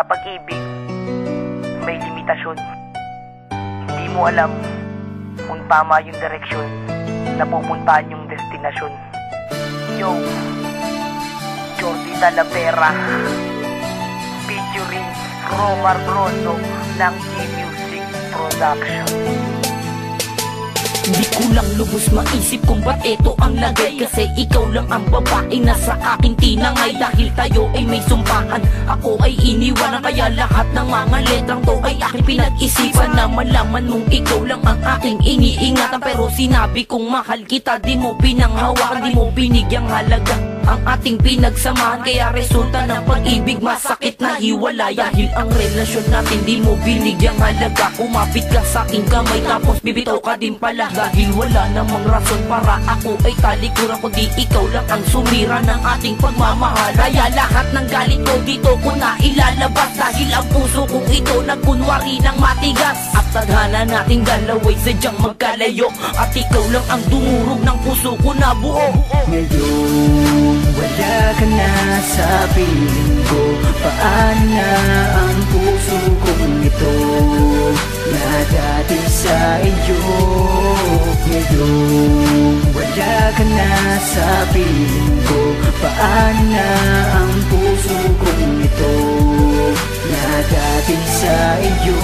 Sa pag-ibig, may limitasyon. Hindi mo alam kung tama yung direksyon na pupuntahan yung destinasyon. Yo, Jordi Talavera, featuring Romar Rondo ng G-Music Production. Di ko lang lubos maisip kung ba't eto ang lagay, kasi ikaw lang ang babae na sa aking tinangay. Dahil tayo ay may sumpahan, ako ay iniwanan, kaya lahat ng mga letrang to ay aking pinag-isipan. Na malaman mong ikaw lang ang aking iniingatan. Pero sinabi kong mahal kita, di mo pinanghawakan, di mo binigyang halaga ang ating pinagsamahan. Kaya resulta ng pag-ibig, masakit na hiwalay. Dahil ang relasyon natin di mo binigyang halaga, umapit ka sa aking kamay tapos bibitaw ka din pala. Dahil wala namang rason para ako ay talikuran, kundi ikaw lang ang sumira ng ating pagmamahal. Kaya lahat ng galit ko dito ko na ilalabas, dahil ang puso kong ito nagkunwari ng matigas. At tadhana nating dalaw ay sadyang magkalayo, at ikaw lang ang dumurog ng puso ko na buo. Ngayon wala ka na sa piling ko, paano na ang puso kong ito na dati sa iyo? Ngayon wala ka na sa piling ko, paano na ang puso kong ito na dati sa iyo?